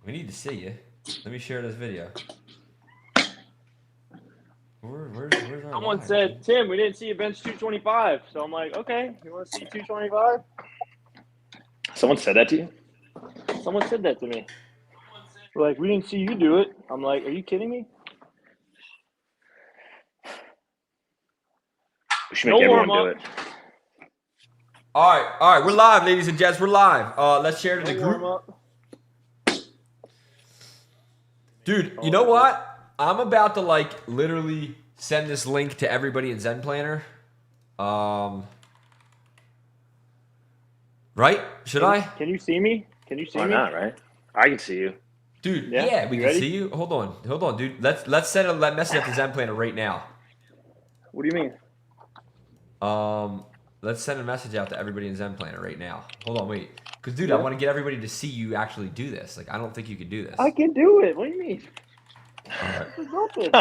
We need to see you. Let me share this video. Where's our Someone live, said, dude? Tim, we didn't see you bench 225. So I'm like, okay, you want to see 225? Someone said that to you? Someone said that to me. We're like, we didn't see you do it. I'm like, are you kidding me? We should make everyone do it. All right, we're live, ladies and gents. We're live. Let's share to the group. Dude, you know what? I'm about to literally send this link to everybody in Zen Planner. Right? Should I? Can you see me? Can you see Why me? not, right? I can see you. Dude, Yeah? yeah, we You can ready? see you. Hold on, dude. Let's send a message up to Zen Planner right now. What do you mean? Let's send a message out to everybody in Zen Planner right now. Hold on, wait. Because, dude, I Yeah. want to get everybody to see you actually do this. Like, I don't think you could do this. I can do it. What do you mean? All right. This is nothing.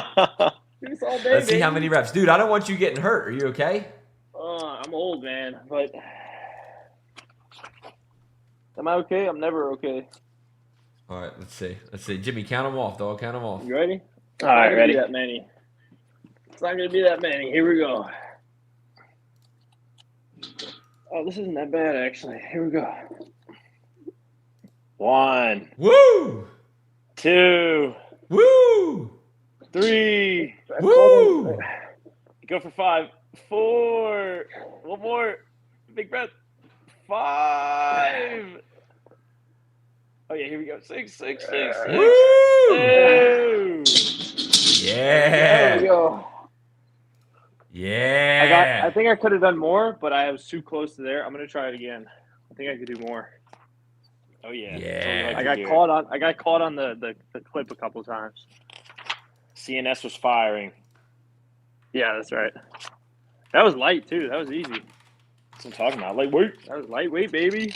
Do this all day, Let's see how baby. many reps. Dude, I don't want you getting hurt. Are you okay? I'm old, man, but am I okay? I'm never okay. All right, let's see. Let's see. Jimmy, count them off, dog. Count them off. You ready? All right, ready. That many. It's not gonna be that many. Here we go. Oh, this isn't that bad, actually. Here we go. 1, Woo! 2, Woo! 3. Woo! Go for 5, 4. One more. Big breath. 5. Oh yeah, here we go. 6, 6, 6. Woo! Two. Yeah. There we go. Yeah. I think I could have done more, but I was too close to there. I'm gonna try it again. I think I could do more. Oh yeah. Yeah. I got caught on the clip a couple times. CNS was firing. Yeah, that's right. That was light too. That was easy. That's what I'm talking about. Lightweight. That was lightweight, baby.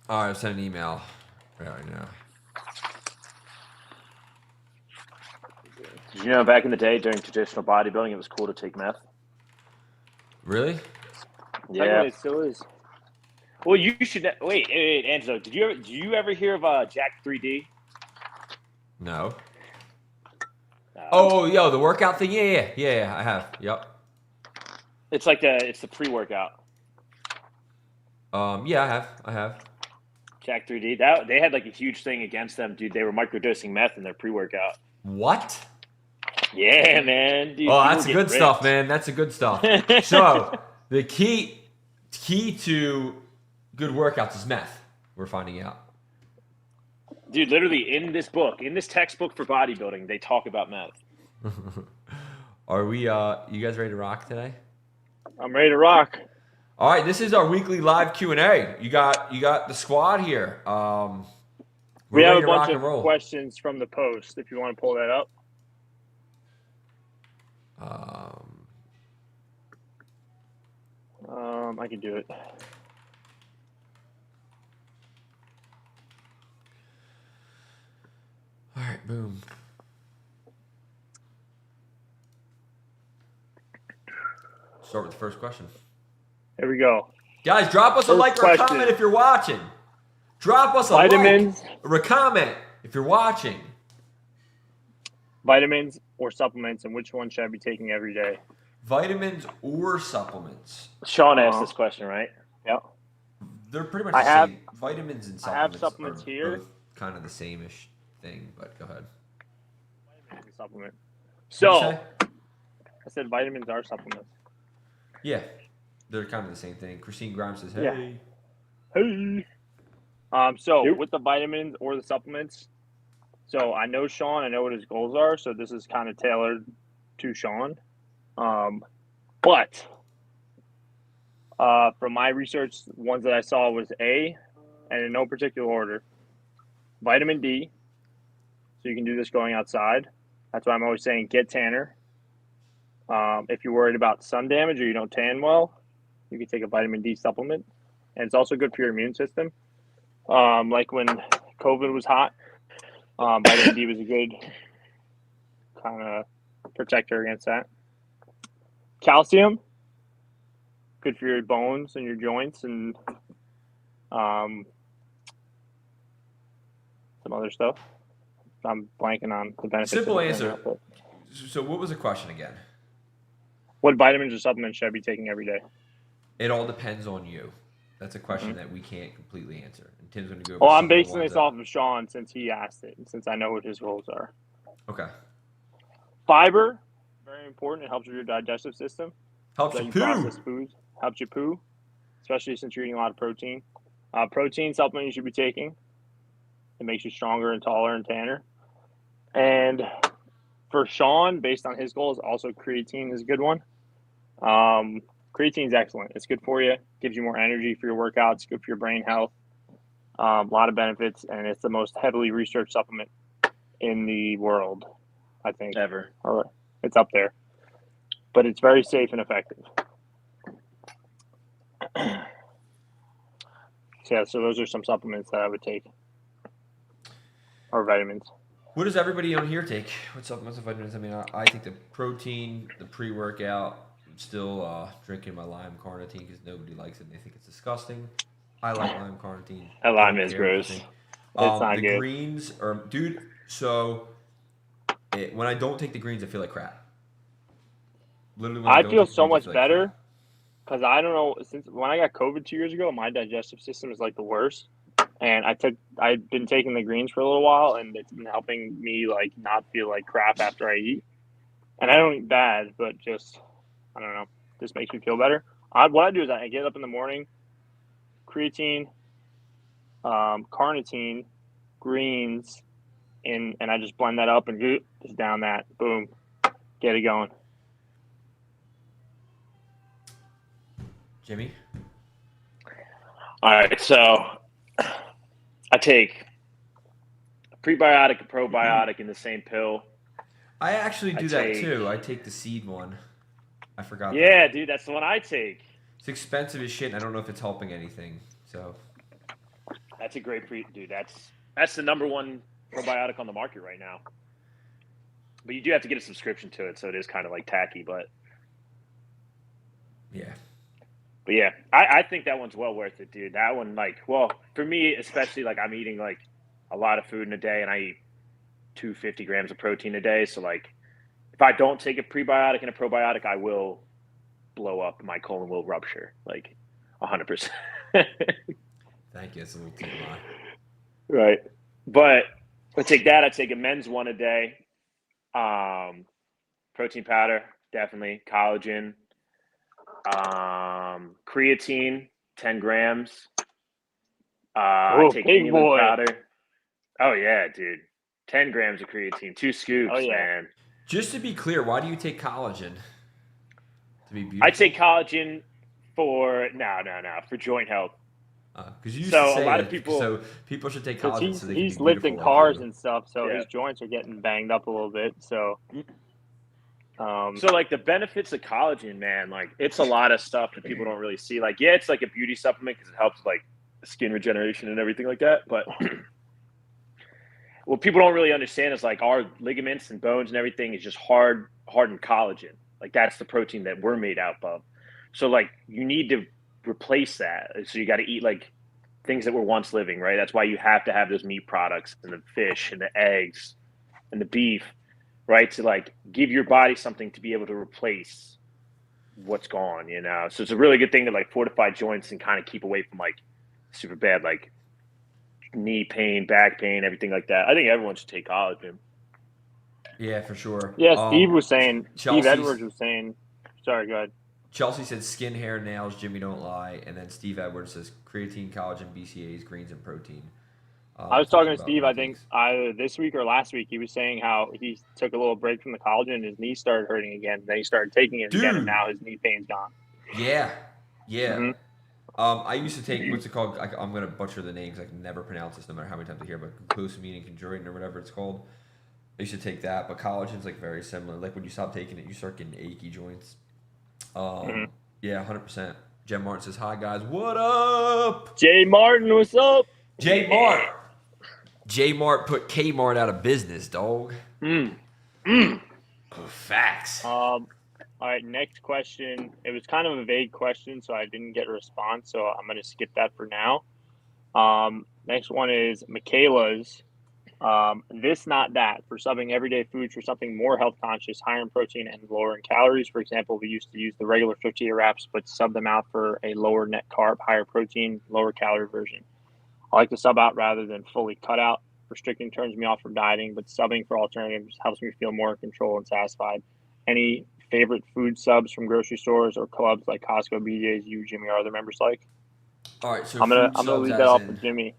All right, I'll send an email right now. Did you know back in the day during traditional bodybuilding, it was cool to take meth? Really? Yeah. Technically, it still is. Well, you should wait, Angelo. Did you ever hear of Jack 3D? No. Oh, yo, the workout thing? Yeah, I have. Yep. It's like it's the pre-workout. Yeah, I have. Jack 3D. They had like a huge thing against them, dude. They were microdosing meth in their pre-workout. What? Yeah, man. Dude, Oh, that's good stuff, man. That's a good stuff. So, the key to good workouts is meth. We're finding out. Dude, literally in this book, in this textbook for bodybuilding, they talk about meth. Are we? You guys ready to rock today? I'm ready to rock. All right, this is our weekly live Q&A. You got the squad here. We have ready a to bunch rock and of roll. questions from the post. If you want to pull that up. I can do it. All right, boom. Start with the first question. Here we go. Guys, drop us a First like or a question. comment if you're watching. Drop us a Vitamins. like or a comment if you're watching. Vitamins or supplements, and which one should I be taking every day? Vitamins or supplements? Sean asked this question, right? Yeah. They're pretty much I the have- same. Vitamins and I have supplements, supplements are here. both kind of the same-ish thing, but go ahead. Supplement. What'd So you say? I said vitamins are supplements. Yeah, they're kind of the same thing. Christine Grimes says, Yeah. hey. Hey. So Yep. with the vitamins or the supplements, so I know Sean, I know what his goals are, so this is kind of tailored to Sean. But from my research, ones that I saw was A, and in no particular order, vitamin D. So you can do this going outside. That's why I'm always saying get tanner. If you're worried about sun damage or you don't tan well, you can take a vitamin D supplement. And it's also good for your immune system. Like when COVID was hot, vitamin D was a good kind of protector against that. Calcium. good for your bones and your joints and some other stuff. I'm blanking on the benefits. Simple of it answer. right now, but So what was the question again? what vitamins or supplements should I be taking every day? It all depends on you. That's a question that we can't completely answer. And Tim's going to go over Well, some I'm of the basing ones this that- off of Sean since he asked it and since I know what his goals are. Okay. Fiber, very important. It helps with your digestive system. Helps So you you poo. process foods. Helps you poo, especially since you're eating a lot of protein. Protein supplement you should be taking. It makes you stronger and taller and tanner. And for Sean, based on his goals, also creatine is a good one. Creatine is excellent. It's good for you. Gives you more energy for your workouts. Good for your brain health. A lot of benefits, and it's the most heavily researched supplement in the world, I think. Ever. Or it's up there, but it's very safe and effective. So those are some supplements that I would take, or vitamins. What does everybody on here take? What supplements and vitamins? I mean, I take the protein, the pre-workout. I'm still drinking my lime carnitine because nobody likes it and they think it's disgusting. I like lime carnitine. That lime Don't is care what you gross. think. It's not the good. greens are, dude. So when I don't take the greens, I feel like crap. Literally, when I don't feel take the so greens, much I feel like better crap. because I don't know, since when I got COVID 2 years ago, my digestive system is like the worst. And I've been taking the greens for a little while, and it's been helping me like not feel like crap after I eat. And I don't eat bad, but just I don't know, just makes me feel better. What I do is I get up in the morning, creatine, carnitine, greens, and I just blend that up and just down that, boom, get it going. Jimmy, All right, so I take a prebiotic, a probiotic in the same pill. I actually do I that take- too. I take the seed one. I forgot. Yeah, that. dude, that's the one I take. It's expensive as shit. And I don't know if it's helping anything. So That's a great dude. That's the number one probiotic on the market right now. But you do have to get a subscription to it, so it is kind of like tacky. But yeah, yeah, I think that one's well worth it, dude. That one, like, well, for me especially, like I'm eating like a lot of food in a day, and I eat 250 grams of protein a day. So like, if I don't take a prebiotic and a probiotic, I will blow up. My colon will rupture, like 100%. thank you. It's a little TMI. Right. But I take that. I take a men's one a day. Protein powder, definitely. Collagen. Creatine, 10 grams. I take big inulin boy. powder. Oh, yeah, dude. 10 grams of creatine. 2 scoops, Oh, yeah. man. Just to be clear, why do you take collagen? To be beautiful. I take collagen for for joint health. Because you used So to a say lot that, of people- so should take Because collagen so they can he's be lifting beautiful like cars you. and stuff, so Yeah. his joints are getting banged up a little bit. So, So like the benefits of collagen, man, like it's a lot of stuff that people don't really see. Like, yeah, it's like a beauty supplement because it helps with, like skin regeneration and everything like that. But what people don't really understand is like our ligaments and bones and everything is just hardened collagen. Like that's the protein that we're made out of. So like you need to replace that. So you got to eat like things that were once living, right? That's why you have to have those meat products and the fish and the eggs and the beef, right? To like give your body something to be able to replace what's gone, you know? So it's a really good thing to like fortify joints and kind of keep away from like super bad, like knee pain, back pain, everything like that. I think everyone should take collagen. Yeah, for sure. yeah, Steve was saying, Steve Chelsea's- Edwards was saying, sorry, go ahead. Chelsea said skin, hair, nails. Jimmy don't lie. And then Steve Edwards says creatine, collagen, BCAAs, greens, and protein. I was talking to about Steve, I think intakes. either this week or last week, he was saying how he took a little break from the collagen and his knee started hurting again. Then he started taking it again, and Dude. now his knee pain's gone. Yeah. Mhm. I used to take, what's it called? I'm going to butcher the names. I can never pronounce this no matter how many times I hear, but glucosamine and chondroitin or whatever it's called. I used to take that, but collagen's like very similar. Like when you stop taking it, you start getting achy joints. Yeah, 100%. Jen Martin says, hi guys, what up? Jay Martin, what's up? J Mart. J Mart put K Mart out of business, dog. Facts. All right, next question. It was kind of a vague question, so I didn't get a response. So I'm going to skip that for now. Next one is Michaela's. This, not that. For subbing everyday foods for something more health conscious, higher in protein and lower in calories. For example, we used to use the regular tortilla wraps, but sub them out for a lower net carb, higher protein, lower calorie version. I like to sub out rather than fully cut out. Restricting turns me off from dieting, but subbing for alternatives helps me feel more in control and satisfied. Any favorite food subs from grocery stores or clubs like Costco, BJ's, you, Jimmy, or other members like? All right, so I'm gonna food subs lead that as off with in Jimmy.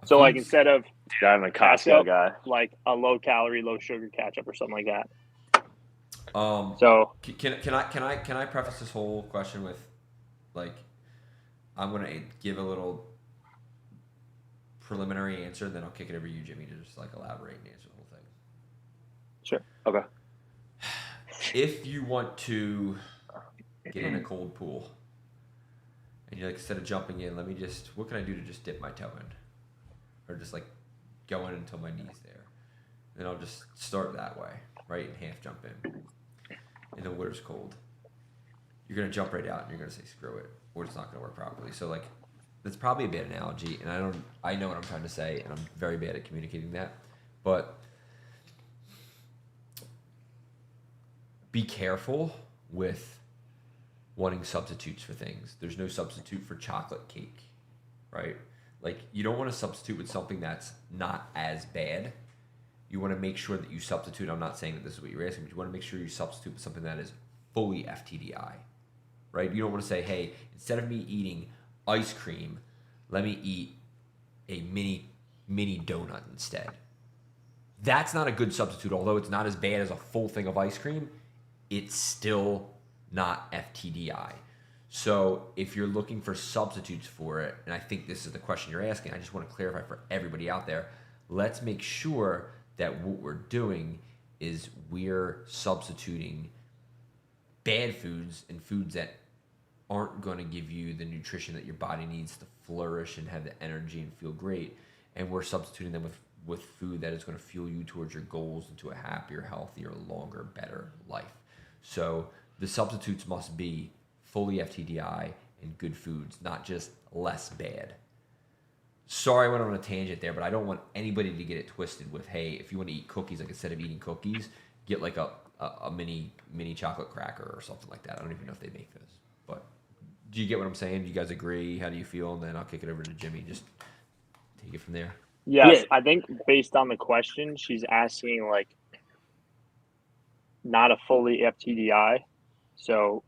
So like foods. instead of Dude, I'm a ketchup, Costco guy. like a low calorie, low sugar ketchup or something like that. Um, So can I preface this whole question with, like, I'm gonna give a little preliminary answer, and then I'll kick it over to you, Jimmy, to just like elaborate and answer the whole thing. sure. Okay. If you want to get in a cold pool, and you're like, instead of jumping in, what can I do to just dip my toe in, or just like go in until my knee's there? Then I'll just start that way, right, and half jump in. And the water's cold. You're gonna jump right out, and you're gonna say screw it, or it's not gonna work properly. So like, that's probably a bad analogy, and I know what I'm trying to say, and I'm very bad at communicating that, but be careful with wanting substitutes for things. There's no substitute for chocolate cake, right? Like, you don't want to substitute with something that's not as bad. You want to make sure that you substitute. I'm not saying that this is what you're asking, but you want to make sure you substitute with something that is fully FTDI, right? You don't want to say, hey, instead of me eating ice cream, let me eat a mini donut instead. That's not a good substitute. Although it's not as bad as a full thing of ice cream, it's still not FTDI. So if you're looking for substitutes for it, and I think this is the question you're asking, I just want to clarify for everybody out there, let's make sure that what we're doing is we're substituting bad foods and foods that aren't going to give you the nutrition that your body needs to flourish and have the energy and feel great, and we're substituting them with food that is going to fuel you towards your goals and to a happier, healthier, longer, better life. So the substitutes must be fully FTDI and good foods, not just less bad. Sorry I went on a tangent there, but I don't want anybody to get it twisted with, hey, if you want to eat cookies, like instead of eating cookies, get like a mini chocolate cracker or something like that. I don't even know if they make those. But do you get what I'm saying? Do you guys agree? How do you feel? And then I'll kick it over to Jimmy. Just take it from there. Yes, Yeah. I think based on the question, she's asking like not a fully FTDI. So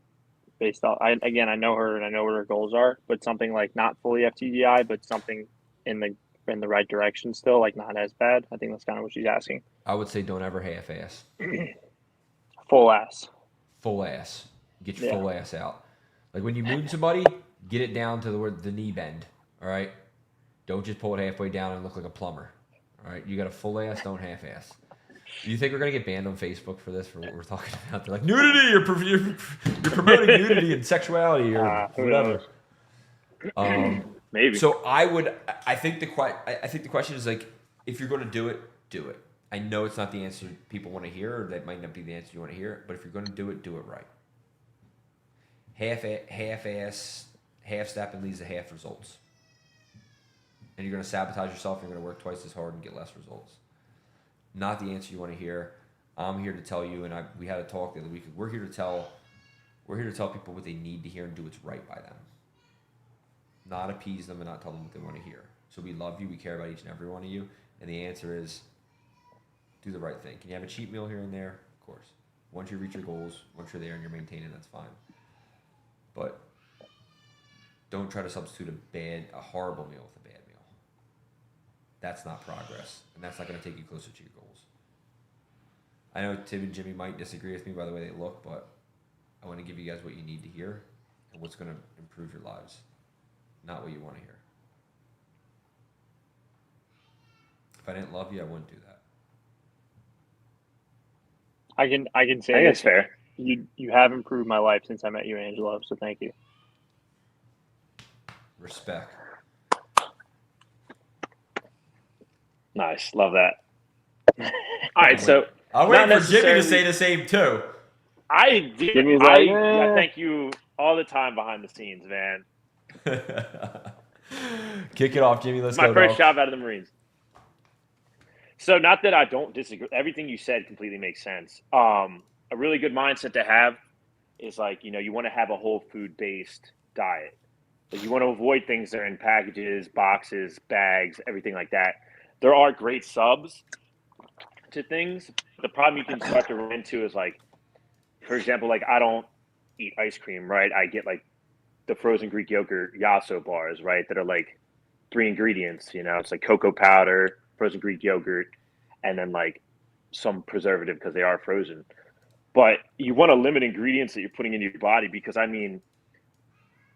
based on, I know her and I know what her goals are, but something like not fully FTDI, but something in the right direction still, like not as bad. I think that's kind of what she's asking. I would say don't ever half-ass. Full ass. Full ass. Get your Yeah. full ass out. Like when you moon somebody, get it down to the knee bend. All right. Don't just pull it halfway down and look like a plumber. All right. You got a full ass. Don't half ass. You think we're gonna get banned on Facebook for this, for what we're talking about? They're like, nudity. You're promoting nudity and sexuality or Who whatever. knows? Maybe. So I think the question is like, if you're going to do it, do it. I know it's not the answer people want to hear, or that might not be the answer you want to hear. But if you're going to do it right. Half-ass, half-stepping leads to half results, and you're going to sabotage yourself. You're going to work twice as hard and get less results. Not the answer you want to hear. I'm here to tell you, and we had a talk the other week. We're here to tell people what they need to hear and do what's right by them. Not appease them and not tell them what they want to hear. So we love you. We care about each and every one of you. And the answer is do the right thing. Can you have a cheat meal here and there? Of course. Once you reach your goals, once you're there and you're maintaining, that's fine. But don't try to substitute a horrible meal with a bad meal. That's not progress. And that's not going to take you closer to your goals. I know Tim and Jimmy might disagree with me by the way they look, but I want to give you guys what you need to hear and what's going to improve your lives. Not what you want to hear. If I didn't love you, I wouldn't do that. I can say I think it's fair. You have improved my life since I met you, Angelo. So thank you. Respect. Nice. Love that. All right. So I'm waiting not for Jimmy to necessarily- say the same too. I do. Jimmy's like, I thank you all the time behind the scenes, man. Kick it off, Jimmy. Let's It's my go, first dog. job out of the Marines. So not that I don't disagree. Everything you said completely makes sense. A really good mindset to have is like, you want to have a whole food based diet. Like you want to avoid things that are in packages, boxes, bags, everything like that. There are great subs to things. The problem you can start to run into is like, for example, like I don't eat ice cream, right? I get like the frozen Greek yogurt Yasso bars, right? That are like 3 ingredients, it's like cocoa powder, frozen Greek yogurt, and then like some preservative because they are frozen. But you want to limit ingredients that you're putting into your body because I mean,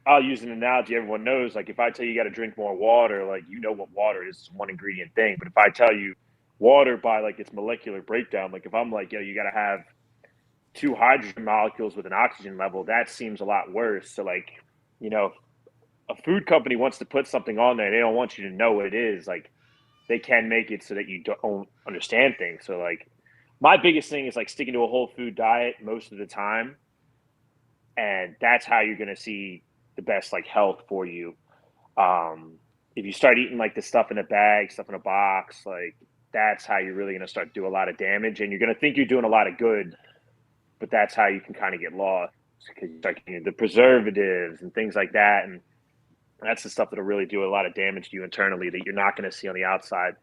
I'll use an analogy everyone knows. Like if I tell you got to drink more water, like what water is, it's one ingredient thing. But if I tell you water by like its molecular breakdown, like if I'm like, you got to have 2 hydrogen molecules with an oxygen level, that seems a lot worse. So like, if a food company wants to put something on there, they don't want you to know what it is. Like they can make it so that you don't understand things. So like my biggest thing is like sticking to a whole food diet most of the time. And that's how you're going to see the best like health for you. If you start eating like the stuff in a bag, stuff in a box, like that's how you're really going to start to do a lot of damage. And you're going to think you're doing a lot of good, but that's how you can kind of get lost because you start getting the preservatives and things like that. And that's the stuff that'll really do a lot of damage to you internally that you're not going to see on the outside.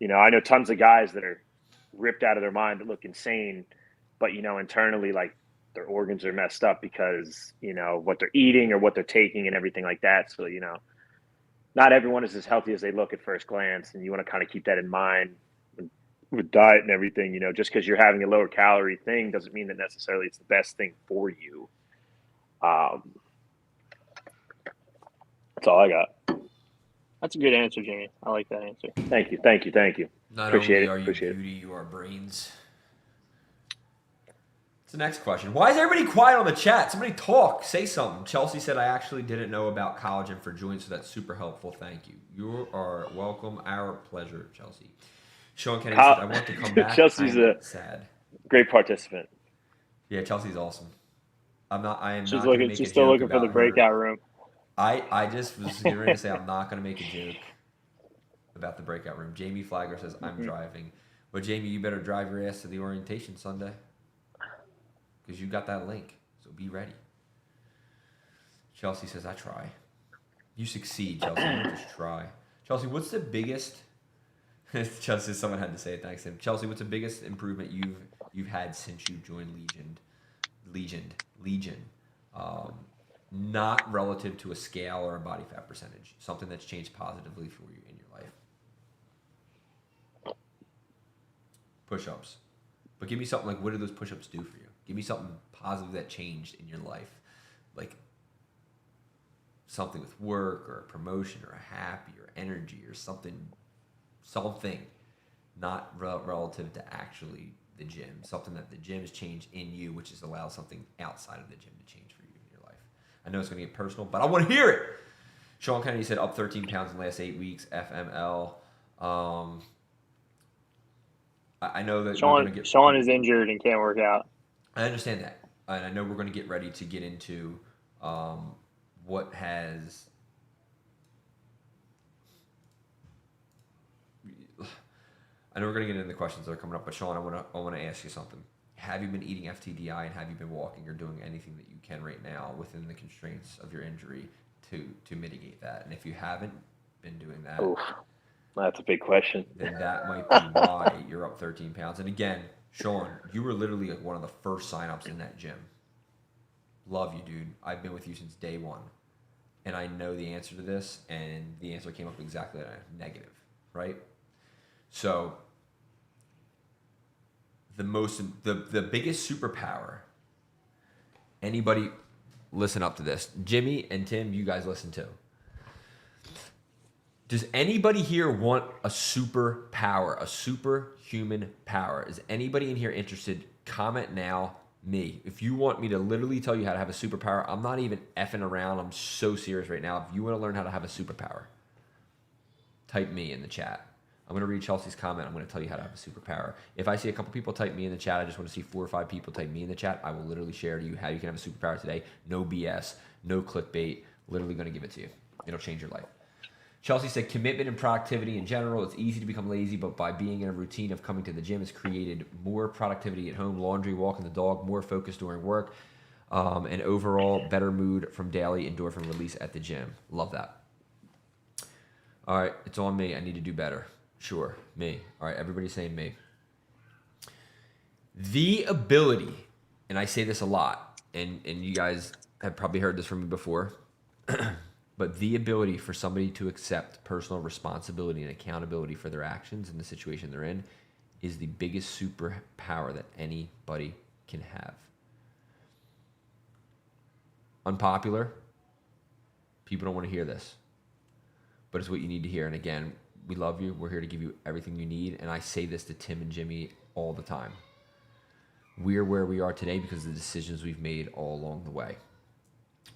I know tons of guys that are ripped out of their mind that look insane, but internally, like their organs are messed up because what they're eating or what they're taking and everything like that. So not everyone is as healthy as they look at first glance, and you want to kind of keep that in mind with diet and everything. Just because you're having a lower calorie thing doesn't mean that necessarily it's the best thing for you. That's all I got. that's a good answer, Jimmy. I like that answer. Thank you. Not Appreciate only it. are you Appreciate it. beauty, you are brains. What's the next question? Why is everybody quiet on the chat? Somebody talk. Say something. Chelsea said, I actually didn't know about collagen for joints, so that's super helpful. Thank you. You are welcome. Our pleasure, Chelsea. Sean Kennedy said, I want to come back. Chelsea's I'm a sad. great participant. Yeah, Chelsea's awesome. I am not going She's to make She's a still joke looking for the about breakout her. room. I just was getting ready to say I'm not going to make a joke about the breakout room. Jamie Flagler says, I'm driving. But Jamie, you better drive your ass to the orientation Sunday. Because you got that link. So be ready. Chelsea says, I try. You succeed, Chelsea. You just try. Chelsea, what's the biggest... Chelsea, someone had to say it. Thanks, Tim. Chelsea, what's the biggest improvement you've had since you joined Legion? Not relative to a scale or a body fat percentage. Something that's changed positively for you in your life. Push-ups. But give me something like, what do those push-ups do for you? Give me something positive that changed in your life. Like something with work or a promotion or a happy or energy or something not relative to actually the gym. Something that the gym has changed in you, which has allowed something outside of the gym to change for you in your life. I know it's going to get personal, but I want to hear it. Sean Kennedy said up 13 pounds in the last 8 weeks, FML. I know that Sean is injured and can't work out. I understand that. And I know we're going to get ready to get into what has... I know we're going to get into the questions that are coming up, but Sean, I want to ask you something. Have you been eating FTDI and have you been walking or doing anything that you can right now within the constraints of your injury to mitigate that? And if you haven't been doing that... Oof, that's a big question. Then that might be why you're up 13 pounds. And again, Sean, you were literally like one of the first signups in that gym. Love you, dude. I've been with you since day one. And I know the answer to this, and the answer came up exactly negative, right? So the biggest superpower, anybody listen up to this. Jimmy and Tim, you guys listen too. Does anybody here want a superpower, a superhuman power? Is anybody in here interested? Comment now, me. If you want me to literally tell you how to have a superpower, I'm not even effing around. I'm so serious right now. If you want to learn how to have a superpower, type me in the chat. I'm going to read Chelsea's comment. I'm going to tell you how to have a superpower. If I see a couple people type me in the chat, I just want to see 4 or 5 people type me in the chat. I will literally share to you how you can have a superpower today. No BS, no clickbait. Literally going to give it to you. It'll change your life. Chelsea said, commitment and productivity in general. It's easy to become lazy, but by being in a routine of coming to the gym, it's created more productivity at home, laundry, walking the dog, more focus during work, and overall better mood from daily endorphin release at the gym. Love that. All right, it's on me. I need to do better. Sure, me. All right, everybody's saying me. The ability, and I say this a lot, and you guys have probably heard this from me before, but the ability for somebody to accept personal responsibility and accountability for their actions in the situation they're in is the biggest superpower that anybody can have. Unpopular. People don't want to hear this, but it's what you need to hear. And again, we love you. We're here to give you everything you need. And I say this to Tim and Jimmy all the time. We're where we are today because of the decisions we've made all along the way.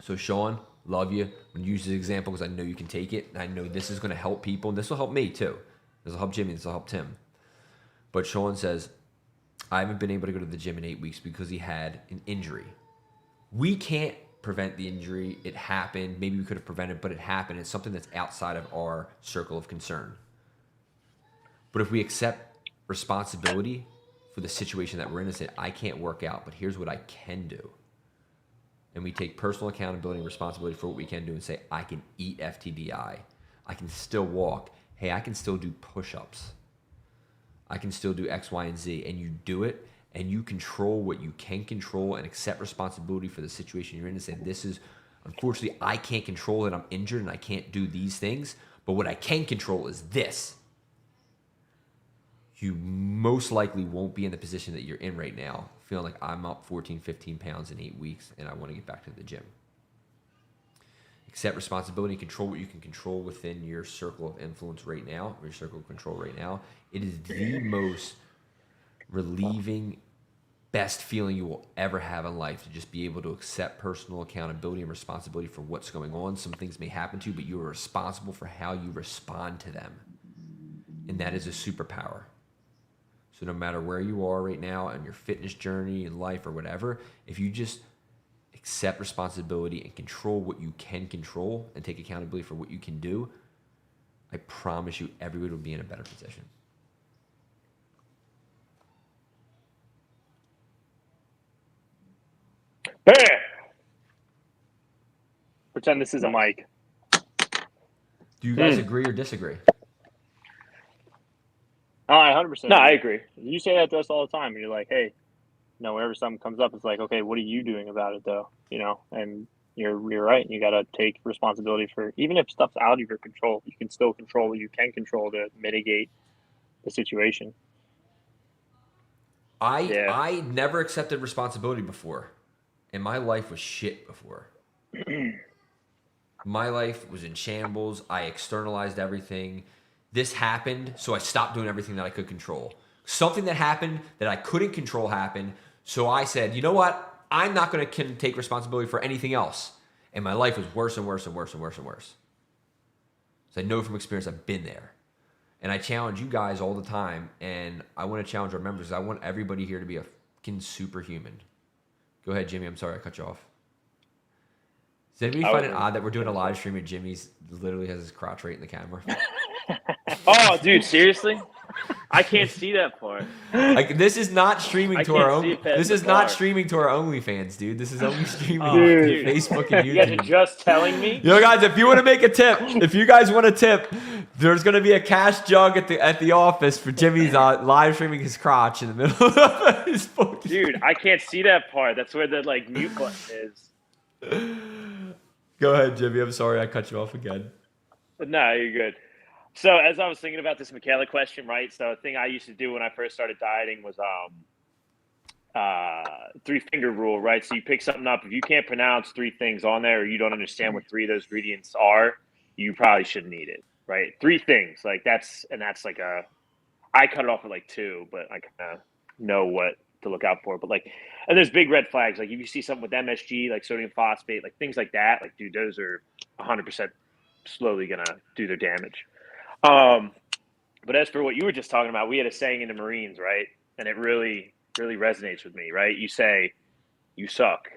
So Sean, love you. I'm going to use this example because I know you can take it. And I know this is going to help people. And this will help me too. This will help Jimmy. This will help Tim. But Sean says, I haven't been able to go to the gym in 8 weeks because he had an injury. We can't prevent the injury. It happened. Maybe we could have prevented, but it happened. It's something that's outside of our circle of concern. But if we accept responsibility for the situation that we're in and say, I can't work out, but here's what I can do. And we take personal accountability and responsibility for what we can do and say, I can eat FTDI. I can still walk. Hey, I can still do push-ups. I can still do X, Y, and Z. And you do it, and you control what you can control and accept responsibility for the situation you're in and say, this is, unfortunately, I can't control it. I'm injured and I can't do these things. But what I can control is this. You most likely won't be in the position that you're in right now, feeling like I'm up 14, 15 pounds in 8 weeks and I want to get back to the gym. Accept responsibility and control what you can control within your circle of influence right now, or your circle of control right now. It is the most relieving, best feeling you will ever have in life to just be able to accept personal accountability and responsibility for what's going on. Some things may happen to you, but you are responsible for how you respond to them. And that is a superpower. So no matter where you are right now on your fitness journey in life or whatever, if you just accept responsibility and control what you can control and take accountability for what you can do, I promise you everybody will be in a better position. Bam! Pretend this is a mic. Do you guys agree or disagree? Oh, I 100%. No, I agree. You say that to us all the time. You're like, hey, whenever something comes up, it's like, okay, what are you doing about it though? And you're right. You got to take responsibility for, even if stuff's out of your control, you can still control what you can control to mitigate the situation. I never accepted responsibility before, and my life was shit before. My life was in shambles. I externalized everything. This happened, so I stopped doing everything that I could control. Something that happened that I couldn't control happened, so I said, you know what? I'm not going to take responsibility for anything else. And my life was worse and worse and worse and worse and worse. So I know from experience I've been there. And I challenge you guys all the time, and I want to challenge our members. I want everybody here to be a fucking superhuman. Go ahead, Jimmy. I'm sorry I cut you off. Does anybody find it odd that we're doing a live stream and Jimmy's literally has his crotch right in the camera? Oh, dude, seriously? I can't see that part. Like, this is not streaming to our own. This is not bar. streaming to our OnlyFans, dude. This is only streaming Dude. to Facebook and You guys are YouTube. just telling me? Yo, guys, if you want to make a tip, if you guys want a tip, there's gonna be a cash jug at the office for Jimmy's live streaming his crotch in the middle of his phone. Dude, I can't see that part. That's where the mute button is. Go ahead, Jimmy. I'm sorry I cut you off again. No, you're good. So as I was thinking about this Michaela question, right? So a thing I used to do when I first started dieting was 3-finger rule, right? So you pick something up. If you can't pronounce 3 things on there or you don't understand what 3 of those ingredients are, you probably shouldn't eat it, right? 3 things. That's I cut it off at 2, but I kind of know what to look out for. But and there's big red flags. Like if you see something with MSG, like sodium phosphate, like things like that, dude, those are 100% slowly going to do their damage. But as for what you were just talking about, we had a saying in the Marines, right? And it really, really resonates with me, right? You say, you suck,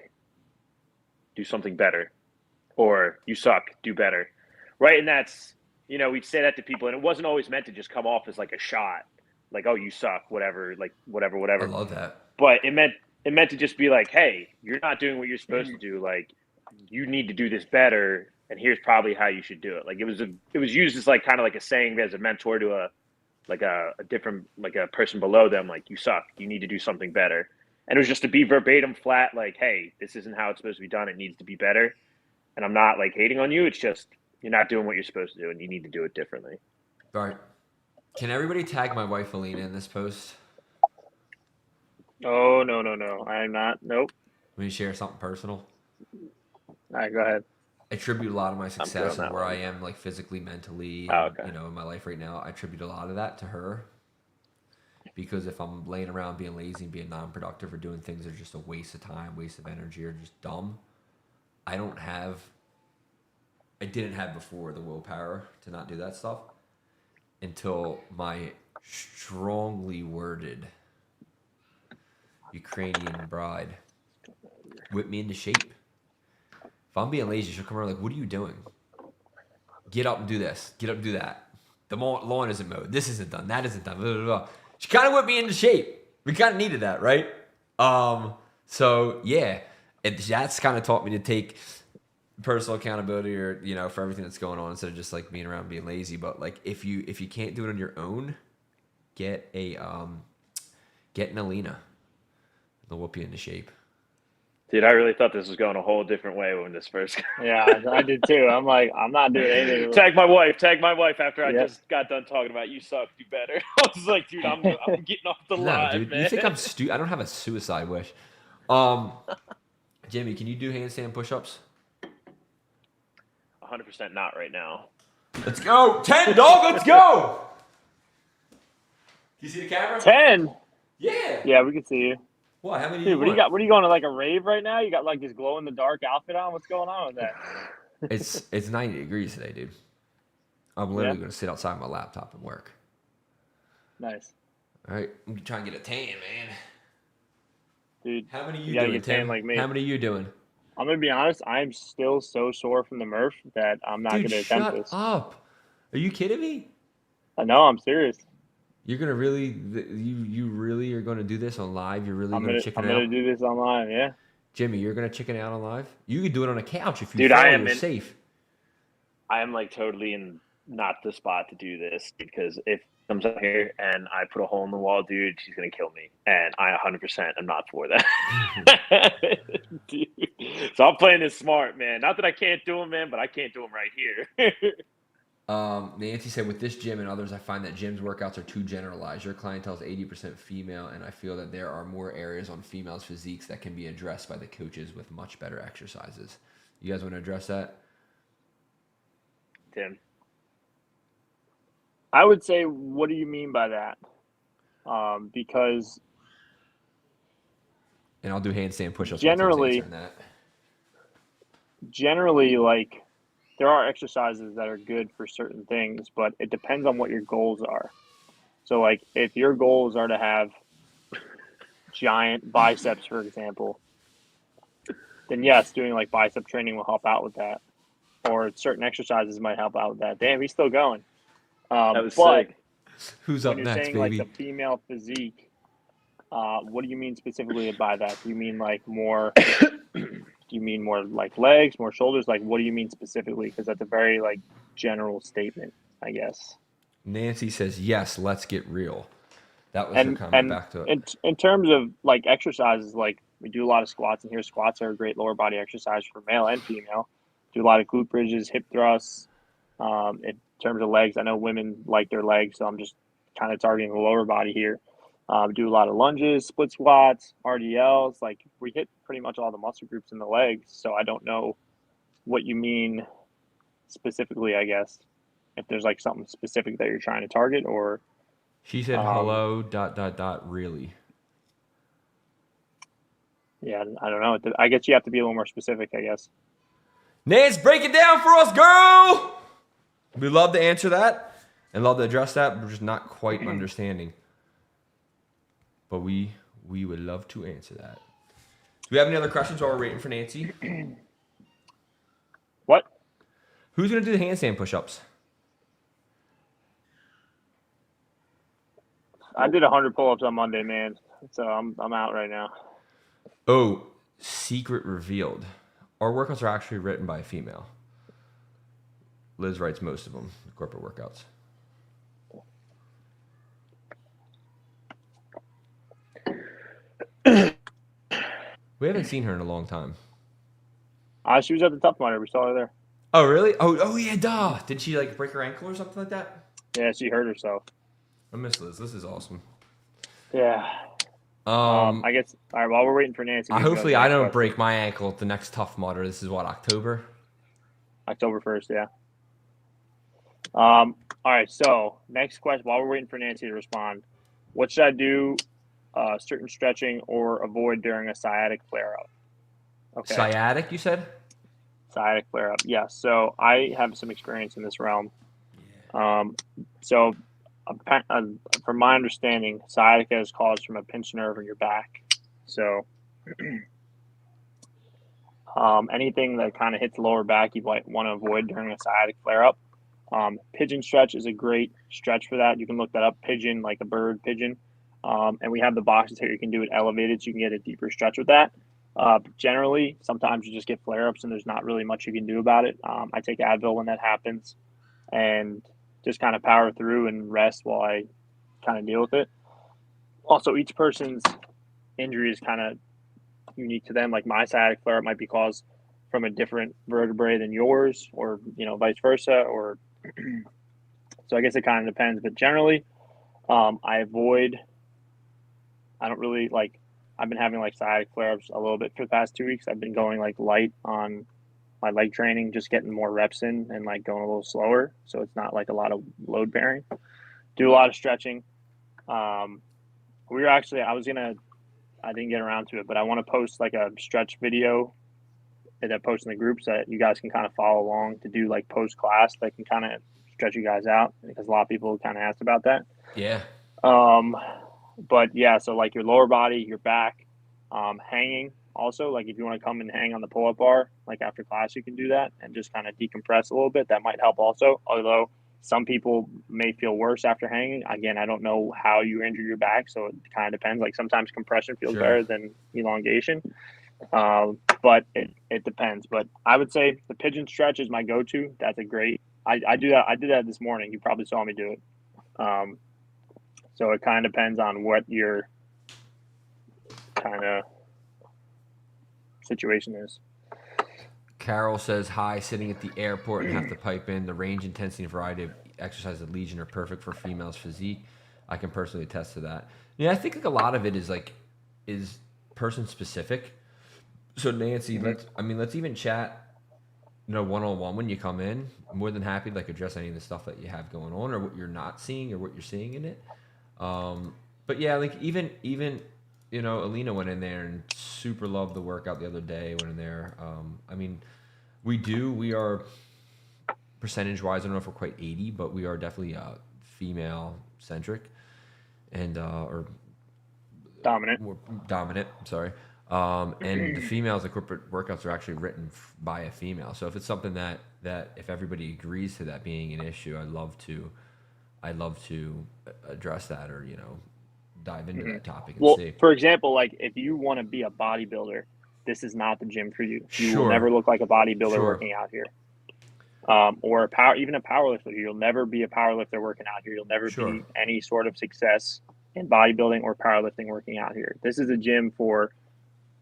do something better. Or you suck, do better. Right? And that's, we'd say that to people, and it wasn't always meant to just come off as like a shot. Like, oh, you suck, whatever, like whatever, I whatever. love that. But it meant to just be like, hey, you're not doing what you're supposed to do. Like, you need to do this better, and here's probably how you should do it. Like, it was used as like kind of like a saying as a mentor to a different, like a person below them. Like, you suck, you need to do something better. And it was just to be verbatim, flat. Like, hey, this isn't how it's supposed to be done. It needs to be better. And I'm not like hating on you. It's just you're not doing what you're supposed to do, and you need to do it differently. All right. Can everybody tag my wife Alina in this post? Oh, no. I'm not. Nope. Let me share something personal. All right, go ahead. I attribute a lot of my good success on that and where one. I am, like physically, mentally, okay. in my life right now. I attribute a lot of that to her. Because if I'm laying around being lazy and being non-productive or doing things that are just a waste of time, waste of energy, or just dumb, I didn't have before the willpower to not do that stuff until my strongly worded Ukrainian bride whipped me into shape. If I'm being lazy, she'll come around like, what are you doing? Get up and do this. Get up and do that. The lawn isn't mowed. This isn't done. That isn't done. Blah, blah, blah. She kind of whipped me into shape. We kind of needed that, right? So, yeah. That's kind of taught me to take personal accountability or for everything that's going on instead of just like being around and being lazy. But like if you can't do it on your own, get an Alina. They'll whoop you into shape. Dude, I really thought this was going a whole different way when this first. Yeah, I did too. I'm like, I'm not doing anything. Tag my wife after I Yep. just got done talking about you suck, do better. I was like, dude, I'm getting off the No, line, dude. man. You think I'm stupid? I don't have a suicide wish. Jimmy, can you do handstand push-ups? 100% not right now. Let's go. 10, dog. Let's go. You see the camera? 10. Yeah. Yeah, we can see you. What? How many? Dude, what do you got? What are you going to like a rave right now? You got like this glow in the dark outfit on? What's going on with that? It's 90 degrees today, dude. I'm literally going to sit outside my laptop and work. Nice. All right, I'm trying to get a tan, man. Dude, How many you you gotta doing, get tan Tim? like me. How many you doing? I'm gonna be honest. I'm still so sore from the Murph that I'm not Dude, gonna attempt shut this. up. Are you kidding me? I know. I'm serious. You're gonna really, you really are gonna do this on live? You're really I'm gonna gonna chicken out? do this online. Yeah. Jimmy, you're gonna chicken out on live? You could do it on a couch if you Dude, fall. I am You're in- safe. I am like totally in not the spot to do this because if it comes out here and I put a hole in the wall, dude, she's gonna kill me, and I 100% am not for that. Dude. So I'm playing this smart, man. Not that I can't do them, man, but I can't do them right here. Nancy said, with this gym and others, I find that gym's workouts are too generalized. Your clientele is 80% female, and I feel that there are more areas on females' physiques that can be addressed by the coaches with much better exercises. You guys want to address that? Tim. I would say, what do you mean by that? Because And I'll do handstand push-ups. Generally- generally, like, there are exercises that are good for certain things, but it depends on what your goals are. So, like, if your goals are to have giant biceps, for example, then yes, doing like bicep training will help out with that, or certain exercises might help out with that. Damn, he's still going. That was but sick. Who's when up you're next, saying baby? like the female physique, what do you mean specifically by that? Do you mean like more? Do you mean more like legs, more shoulders? Like, what do you mean specifically? Because that's a very like general statement, I guess. Nancy says, yes, let's get real. That was her And comment back to it. in terms of like exercises, like we do a lot of squats, and here squats are a great lower body exercise for male and female. Do a lot of glute bridges, hip thrusts. In terms of legs, I know women like their legs, so I'm just kind of targeting the lower body here. Do a lot of lunges, split squats, RDLs. Like we hit pretty much all the muscle groups in the legs. So I don't know what you mean specifically, I guess, if there's like something specific that you're trying to target or. She said, hello, ... really. Yeah, I don't know. I guess you have to be a little more specific, I guess. Nance, break it down for us, girl! We'd love to answer that. And love to address that, we're just not quite understanding. But we would love to answer that. Do we have any other questions while we're waiting for Nancy? What? Who's going to do the handstand push-ups? I did 100 pull-ups on Monday, man. So I'm out right now. Oh, secret revealed. Our workouts are actually written by a female. Liz writes most of them, the corporate workouts. We haven't seen her in a long time. She was at the Tough Mudder. We saw her there. Oh, really? Oh yeah, duh. Did she like break her ankle or something like that? Yeah, she hurt herself. I miss Liz. This is awesome. Yeah. I guess. All right. While we're waiting for Nancy, hopefully I don't break my ankle at the next Tough Mudder. This is what, October? October 1st. Yeah. All right. So next question. While we're waiting for Nancy to respond, what should I do? Certain stretching or avoid during a sciatic flare-up. Okay. Sciatic, you said? Sciatic flare-up. Yeah. So I have some experience in this realm. Yeah. So from my understanding, sciatica is caused from a pinched nerve in your back. So anything that kind of hits the lower back, you might want to avoid during a sciatic flare-up. Pigeon stretch is a great stretch for that. You can look that up. Pigeon, like a bird pigeon. And we have the boxes here. You can do it elevated, so you can get a deeper stretch with that. Generally, sometimes you just get flare-ups, and there's not really much you can do about it. I take Advil when that happens, and just kind of power through and rest while I kind of deal with it. Also, each person's injury is kind of unique to them. Like my sciatic flare-up might be caused from a different vertebrae than yours, or vice versa. Or so I guess it kind of depends. But generally, I don't really like. I've been having like sciatic flare-ups a little bit for the past 2 weeks. I've been going like light on my leg training, just getting more reps in and like going a little slower. So it's not like a lot of load bearing. Do a lot of stretching. I didn't get around to it, but I want to post like a stretch video that I post in the group so that you guys can kind of follow along to do like post class that can kind of stretch you guys out, because a lot of people kind of asked about that. Yeah. But yeah, so like your lower body, your back, hanging also, like if you want to come and hang on the pull-up bar, like after class, you can do that and just kind of decompress a little bit. That might help also. Although some people may feel worse after hanging. Again, I don't know how you injure your back, so it kind of depends. Like sometimes compression feels better than elongation. But it depends. But I would say the pigeon stretch is my go-to. That's a great. I do that. I did that this morning. You probably saw me do it. So it kind of depends on what your kind of situation is. Carol says, hi, sitting at the airport and have to pipe in. The range, intensity, and variety of exercise at Legion are perfect for females' physique. I can personally attest to that. Yeah, I think like a lot of it is person specific. So Nancy, let's even chat, one-on-one when you come in. I'm more than happy to like address any of the stuff that you have going on or what you're not seeing or what you're seeing in it. But yeah, like even Alina went in there and super loved the workout the other day. Went in there. We are percentage wise, I don't know if we're quite 80, but we are definitely female centric and or dominant. More dominant. Sorry. And the females, the corporate workouts are actually written by a female. So if it's something that if everybody agrees to that being an issue, I'd love to address that or dive into that topic and see. For example, like if you want to be a bodybuilder, this is not the gym for you. You will never look like a bodybuilder working out here. Or even a powerlifter. You'll never be a powerlifter working out here. You'll never be any sort of success in bodybuilding or powerlifting working out here. This is a gym for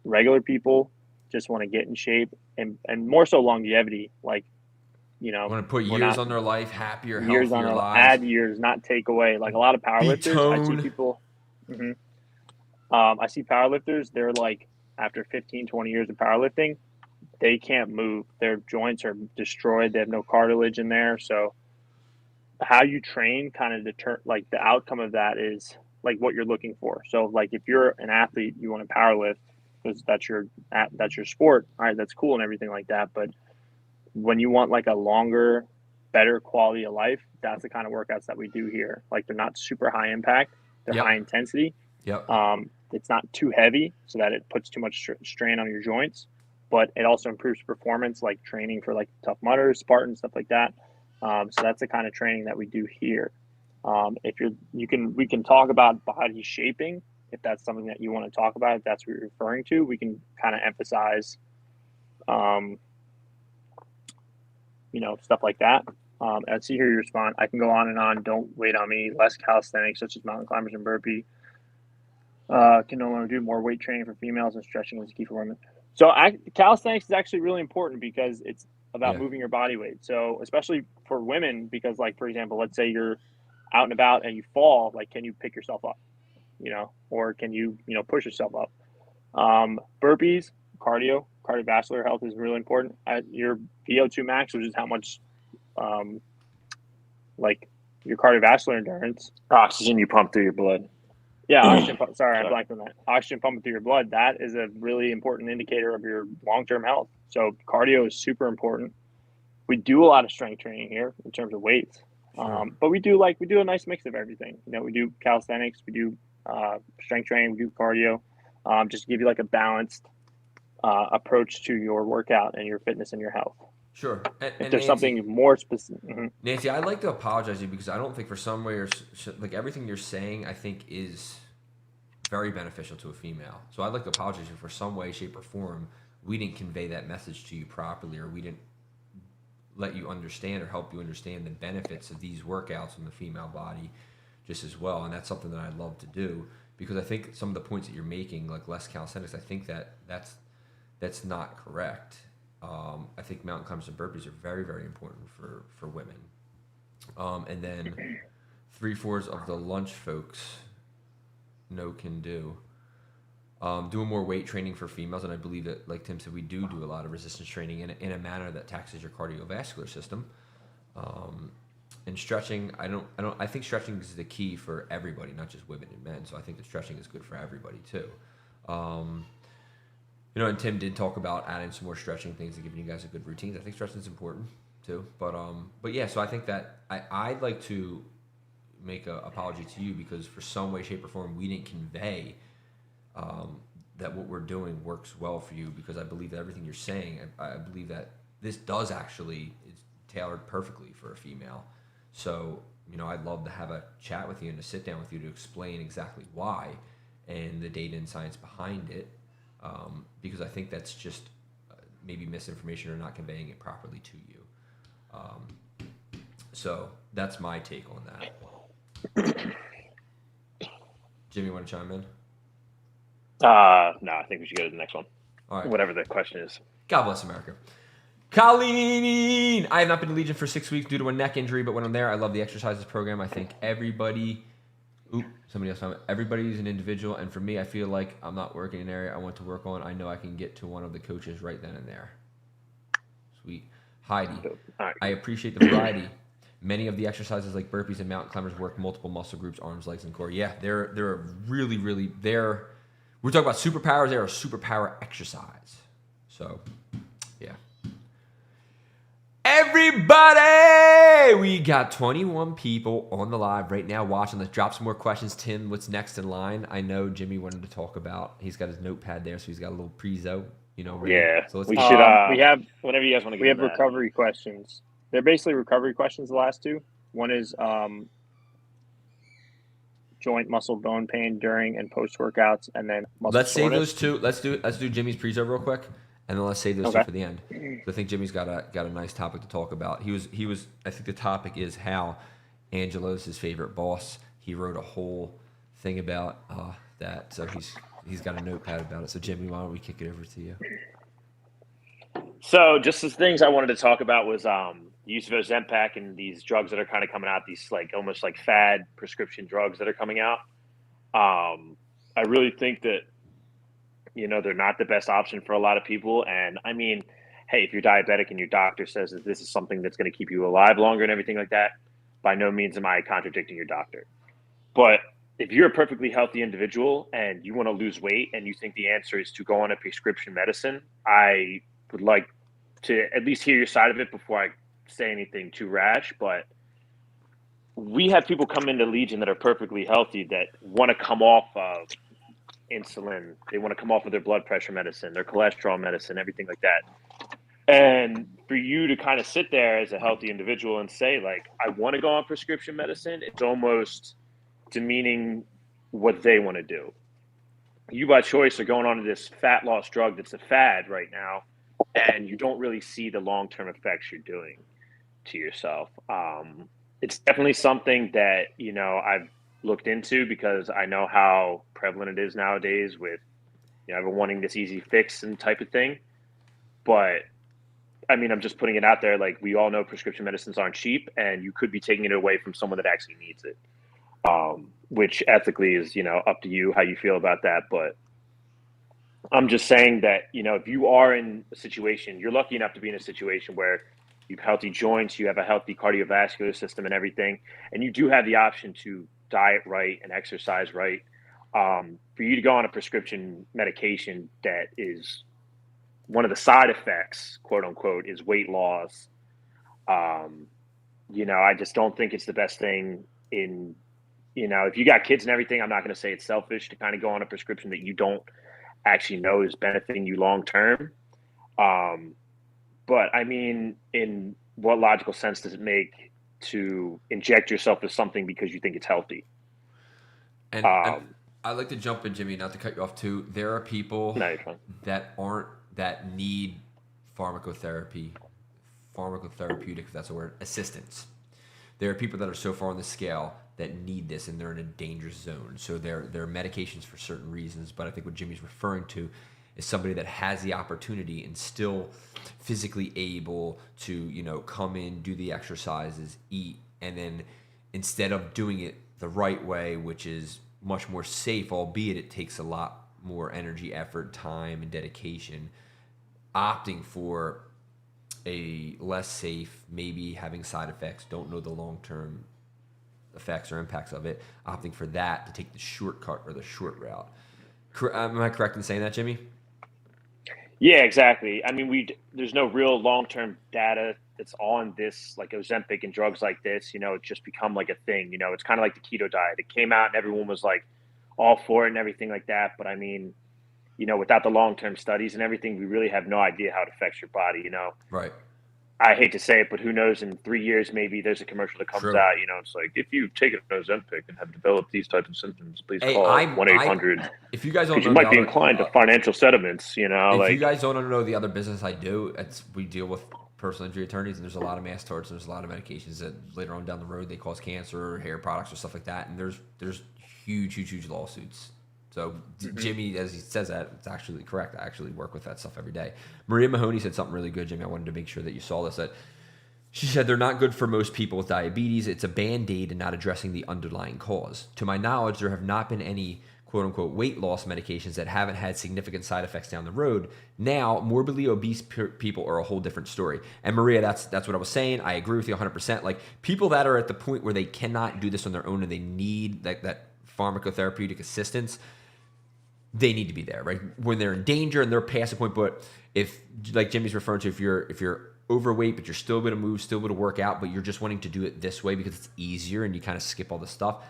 regular people, just want to get in shape and more so longevity. Like, want to put years on their life, happier, healthier lives. Add years, not take away. Like a lot of powerlifters, I see people. I see powerlifters. They're like after 15, 20 years of powerlifting, they can't move. Their joints are destroyed. They have no cartilage in there. So how you train kind of like the outcome of that is like what you're looking for. So like if you're an athlete, you want to powerlift because that's your sport. All right, that's cool and everything like that. But when you want like a longer better quality of life, that's the kind of workouts that we do here. Like they're not super high impact, they're Yep. high intensity. Yep. It's not too heavy so that it puts too much strain on your joints, but it also improves performance, like training for like Tough Mudders, Spartans, stuff like that. So that's the kind of training that we do here. If we can talk about body shaping if that's something that you want to talk about. If that's what you're referring to, we can kind of emphasize, stuff like that. I see here you respond. I can go on and on. Don't wait on me. Less calisthenics, such as mountain climbers and burpee. Can no longer do more weight training for females and stretching is key for women. So calisthenics is actually really important because it's about moving your body weight. So especially for women, because like, for example, let's say you're out and about and you fall, like, can you pick yourself up, or can you, push yourself up? Burpees, cardiovascular health is really important. Your VO2 max, which is how much, like your cardiovascular endurance. Oxygen you pump through your blood. Yeah, oxygen. Sorry, I blanked on that. Oxygen pumping through your blood. That is a really important indicator of your long-term health. So cardio is super important. We do a lot of strength training here in terms of weights, but we do a nice mix of everything. We do calisthenics, we do strength training, we do cardio, just to give you like a balanced approach to your workout and your fitness and your health. Sure. And if there's something more specific. Nancy, I'd like to apologize to you because I don't think for some way like everything you're saying, I think is very beneficial to a female. So I'd like to apologize to you for some way, shape, or form we didn't convey that message to you properly, or we didn't let you understand or help you understand the benefits of these workouts in the female body just as well. And that's something that I'd love to do because I think some of the points that you're making, like less calisthenics, I think that's not correct. I think mountain climbers and burpees are very, very important for women. And then 3/4 of the lunch folks can do. Doing more weight training for females, and I believe that, like Tim said, we do a lot of resistance training in a manner that taxes your cardiovascular system. And stretching, I think stretching is the key for everybody, not just women and men. So I think that stretching is good for everybody too. And Tim did talk about adding some more stretching things and giving you guys a good routine. I think stretching is important too. But yeah, so I think that I'd like to make an apology to you because for some way, shape, or form, we didn't convey that what we're doing works well for you because I believe that everything you're saying, I believe that this does actually is tailored perfectly for a female. So, I'd love to have a chat with you and to sit down with you to explain exactly why and the data and science behind it. Because I think that's just maybe misinformation or not conveying it properly to you. So that's my take on that. Jimmy, want to chime in? No, I think we should go to the next one. All right. Whatever the question is. God bless America. Colleen, I have not been to Legion for 6 weeks due to a neck injury, but when I'm there, I love the exercises program. I think everybody's an individual, and for me, I feel like I'm not working in an area I want to work on. I know I can get to one of the coaches right then and there. Sweet. Heidi, Right. I appreciate the variety. Many of the exercises like burpees and mountain climbers work multiple muscle groups, arms, legs, and core. Yeah, they're really, really, we're talking about superpowers. They're a superpower exercise. So, yeah. Everybody, we got 21 people on the live right now watching. Let's drop some more questions. Tim, what's next in line? I know Jimmy wanted to talk about. He's got his notepad there, so he's got a little prezo. Ready. Yeah. So let's we have whenever you guys want to. We have recovery questions. They're basically recovery questions. The last two. One is joint, muscle, bone pain during and post workouts, and then muscle let's soreness. save those two. Let's do Jimmy's prezo real quick. And then let's save those two for the end. So I think Jimmy's got a nice topic to talk about. He was. I think the topic is how Angelo's his favorite boss. He wrote a whole thing about that. So he's got a notepad about it. So Jimmy, why don't we kick it over to you? So just the things I wanted to talk about was the use of Ozempic and these drugs that are kind of coming out. These like almost like fad prescription drugs that are coming out. I really think that. They're not the best option for a lot of people. And I mean, hey, if you're diabetic and your doctor says that this is something that's going to keep you alive longer and everything like that, by no means am I contradicting your doctor. But if you're a perfectly healthy individual and you want to lose weight and you think the answer is to go on a prescription medicine, I would like to at least hear your side of it before I say anything too rash, but we have people come into Legion that are perfectly healthy that want to come off of insulin. They want to come off of their blood pressure medicine, their cholesterol medicine, everything like that. And for you to kind of sit there as a healthy individual and say, like, I want to go on prescription medicine, it's almost demeaning what they want to do. You by choice are going on to this fat loss drug that's a fad right now, and you don't really see the long-term effects you're doing to yourself. It's definitely something that, you know, I've looked into because I know how prevalent it is nowadays with, you know, everyone wanting this easy fix and type of thing. But I mean, I'm just putting it out there. Like, we all know prescription medicines aren't cheap, and you could be taking it away from someone that actually needs it. Which ethically is, you know, up to you how you feel about that. But I'm just saying that, you know, if you are in a situation, you're lucky enough to be in a situation where you have healthy joints, you have a healthy cardiovascular system and everything, and you do have the option to diet right and exercise right. For you to go on a prescription medication that is one of the side effects, quote unquote, is weight loss. You know, I just don't think it's the best thing in, you know, if you got kids and everything, I'm not going to say it's selfish to kind of go on a prescription that you don't actually know is benefiting you long term. But I mean, in what logical sense does it make to inject yourself with something because you think it's healthy? And I'd like to jump in, Jimmy, not to cut you off too. There are people that need pharmacotherapeutic, if that's a word, assistance. There are people that are so far on the scale that need this, and they're in a danger zone. So they're medications for certain reasons. But I think what Jimmy's referring to is somebody that has the opportunity and still physically able to, you know, come in, do the exercises, eat, and then instead of doing it the right way, which is much more safe, albeit it takes a lot more energy, effort, time, and dedication, opting for a less safe, maybe having side effects, don't know the long-term effects or impacts of it, opting for that to take the shortcut or the short route. Am I correct in saying that, Jimmy? Yeah, exactly. I mean, there's no real long-term data that's on this, like Ozempic and drugs like this. You know, it's just become like a thing. You know, it's kind of like the keto diet. It came out and everyone was like all for it and everything like that. But I mean, you know, without the long-term studies and everything, we really have no idea how it affects your body. You know, right? I hate to say it, but who knows? In 3 years, maybe there's a commercial that comes out. You know, it's like, if you've taken Ozempic and have developed these types of symptoms, please call 1-800. If you guys don't know, you might be inclined to financial settlements. You know, if you guys don't know the other business I do, we deal with personal injury attorneys, and there's a lot of mass torts, and there's a lot of medications that later on down the road they cause cancer, or hair products, or stuff like that. And there's huge lawsuits. So Jimmy, as he says that, it's actually correct. I actually work with that stuff every day. Maria Mahoney said something really good, Jimmy. I wanted to make sure that you saw this. That she said they're not good for most people with diabetes. It's a Band-Aid and not addressing the underlying cause. To my knowledge, there have not been any quote-unquote weight loss medications that haven't had significant side effects down the road. Now, morbidly obese people are a whole different story. And Maria, that's what I was saying. I agree with you 100%. Like, people that are at the point where they cannot do this on their own and they need that pharmacotherapeutic assistance, they need to be there, right? When they're in danger and they're past the point. But if, like Jimmy's referring to, if you're overweight, but you're still able to move, still able to work out, but you're just wanting to do it this way because it's easier and you kind of skip all the stuff,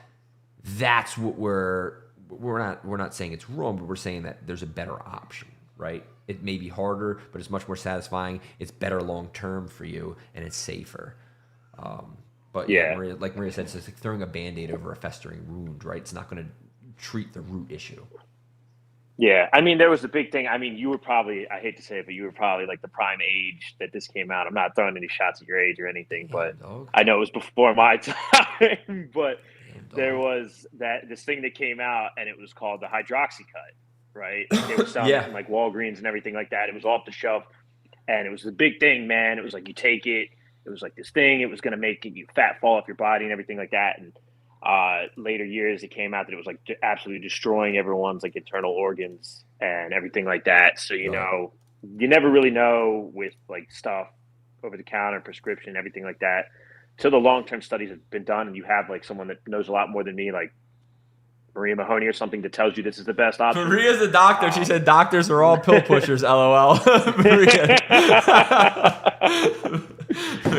that's what we're not saying it's wrong, but we're saying that there's a better option, right? It may be harder, but it's much more satisfying. It's better long term for you, and it's safer. But yeah, like Maria said, it's just like throwing a Band-Aid over a festering wound, right? It's not going to treat the root issue. Yeah, I mean, there was a big thing. I mean, you were probably, I hate to say it, but you were probably like the prime age that this came out. I'm not throwing any shots at your age or anything, but I know it was before my time. But there was this thing that came out, and it was called the Hydroxycut, right? They were selling it in like Walgreens and everything like that. It was off the shelf, and it was the big thing, man. It was like, you take it. It was like this thing. It was going to make you fat fall off your body and everything like that. And later years, it came out that it was like absolutely destroying everyone's like internal organs and everything like that. So, you know, you never really know with like stuff over the counter, prescription, everything like that, till the long-term studies have been done and you have like someone that knows a lot more than me, like Maria Mahoney or something, that tells you this is the best option. Maria's a doctor. She said doctors are all pill pushers, LOL. Maria.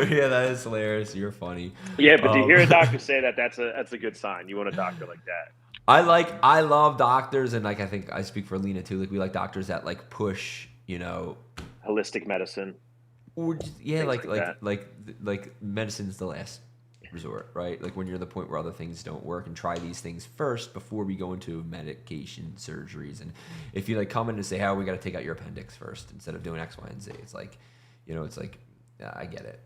Yeah, that is hilarious. You're funny. Yeah, but to hear a doctor say that, that's a good sign. You want a doctor like that. I love doctors, and like I think I speak for Lena too. Like we like doctors that like push, Holistic medicine. or just, yeah, Things like that. like medicine's the last resort, right? Like when you're at the point where other things don't work, and try these things first before we go into medication surgeries. And if you like come in and say, "How we got to take out your appendix first instead of doing X, Y, and Z," it's like, I get it.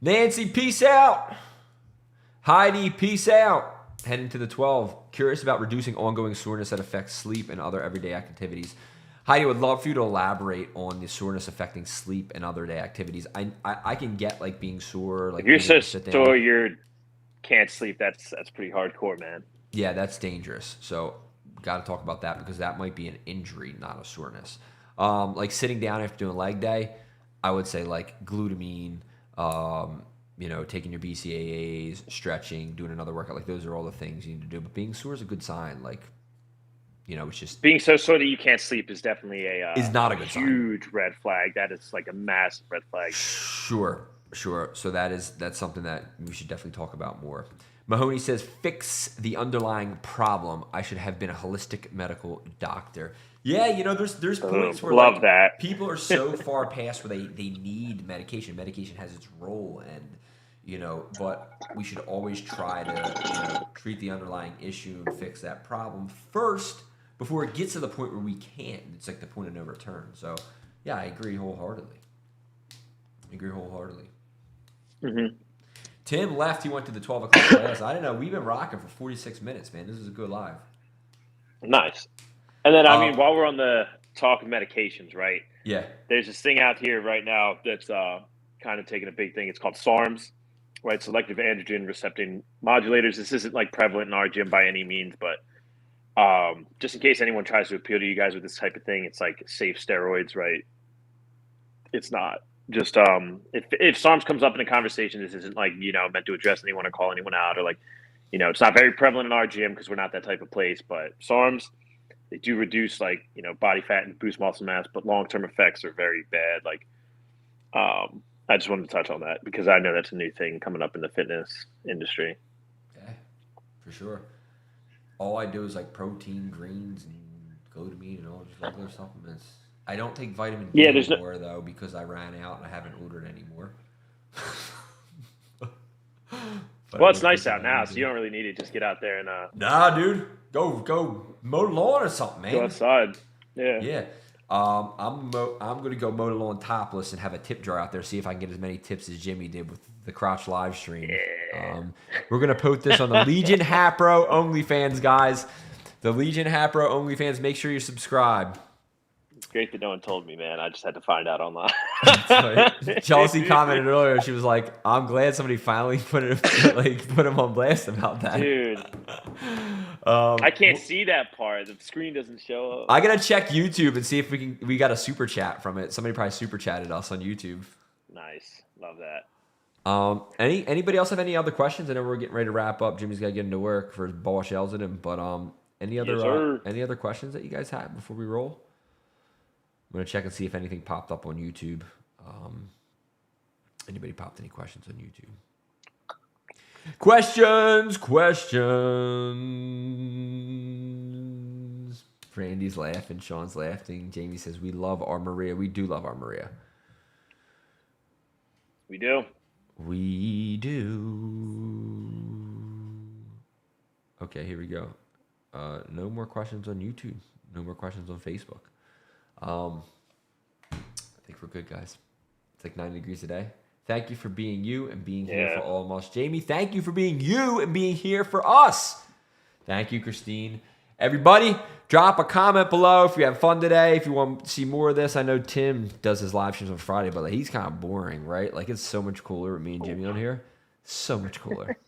Nancy, peace out. Heidi, peace out. Heading to the 12. Curious about reducing ongoing soreness that affects sleep and other everyday activities. Heidi, would love for you to elaborate on the soreness affecting sleep and other day activities. I can get like being sore. Like If you're so being able to sit down. sore you can't sleep, that's pretty hardcore, man. Yeah, that's dangerous. So got to talk about that because that might be an injury, not a soreness. Like sitting down after doing leg day, I would say like glutamine, taking your BCAAs, stretching, doing another workout. Like those are all the things you need to do. But being sore is a good sign. Like, it's just Being so sore that you can't sleep is definitely is not a good sign. Huge red flag. That is like a massive red flag. Sure. So that's something that we should definitely talk about more. Mahoney says, fix the underlying problem. I should have been a holistic medical doctor. Yeah, there's points where love that. people are so far past where they need medication. Medication has its role, and but we should always try to treat the underlying issue and fix that problem first before it gets to the point where we can't. It's like the point of no return. So yeah, I agree wholeheartedly. Mm-hmm. Tim left. He went to the 12 o'clock class. I don't know. We've been rocking for 46 minutes, man. This is a good live. Nice. And then, while we're on the talk of medications, right? Yeah. There's this thing out here right now that's kind of taking a big thing. It's called SARMs, right? Selective androgen receptor modulators. This isn't like prevalent in our gym by any means, but just in case anyone tries to appeal to you guys with this type of thing, it's like safe steroids, right? It's not. Just if SARMs comes up in a conversation, this isn't like meant to address anyone or call anyone out, or like it's not very prevalent in our gym because we're not that type of place. But SARMs, they do reduce like body fat and boost muscle mass, but long-term effects are very bad. Like I just wanted to touch on that because I know that's a new thing coming up in the fitness industry. Yeah, for sure. All I do is like protein, greens, and glutamine, and all just regular supplements. I don't take vitamin D anymore though because I ran out and I haven't ordered anymore. Well, it's nice out now, so you don't really need it. Just get out there and Nah, dude, go mow the lawn or something, man. Go outside. Yeah. Yeah. I'm gonna go mow the lawn topless and have a tip jar out there. See if I can get as many tips as Jimmy did with the crotch live stream. Yeah. We're gonna post this on the Legion Hapro OnlyFans, guys. The Legion Hapro OnlyFans. Make sure you subscribe. It's great that no one told me, man. I just had to find out online. Chelsea commented earlier. She was like, "I'm glad somebody finally put him on blast about that." Dude, I can't see that part. The screen doesn't show up. I gotta check YouTube and see if we got a super chat from it. Somebody probably super chatted us on YouTube. Nice, love that. Anybody else have any other questions? I know we're getting ready to wrap up. Jimmy's gotta get into work for his boss yells at him. But any other questions that you guys have before we roll? I'm going to check and see if anything popped up on YouTube. Anybody popped any questions on YouTube? Questions. Randy's laughing. Sean's laughing. Jamie says, we love our Maria. We do love our Maria. We do. Okay, here we go. No more questions on YouTube. No more questions on Facebook. I think we're good, guys. It's like 90 degrees today. Thank you for being you and being here for all of us. Jamie, thank you for being you and being here for us. Thank you, Christine. Everybody, drop a comment below if you have fun today. If you want to see more of this, I know Tim does his live streams on Friday, but he's kind of boring, right? Like, it's so much cooler with me and Jimmy on here. So much cooler.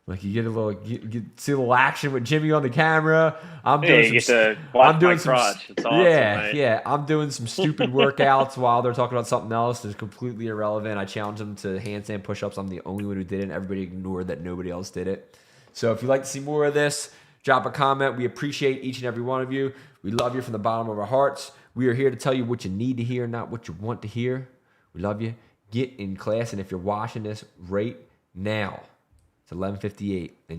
Like you get a little, you see a little action with Jimmy on the camera. I'm doing some crotch. It's awesome, right? Yeah. I'm doing some stupid workouts while they're talking about something else that's completely irrelevant. I challenged them to handstand push-ups. I'm the only one who did it, and everybody ignored that nobody else did it. So if you'd like to see more of this, drop a comment. We appreciate each and every one of you. We love you from the bottom of our hearts. We are here to tell you what you need to hear, not what you want to hear. We love you. get in class. And if you're watching this right now, it's 11:58, and you're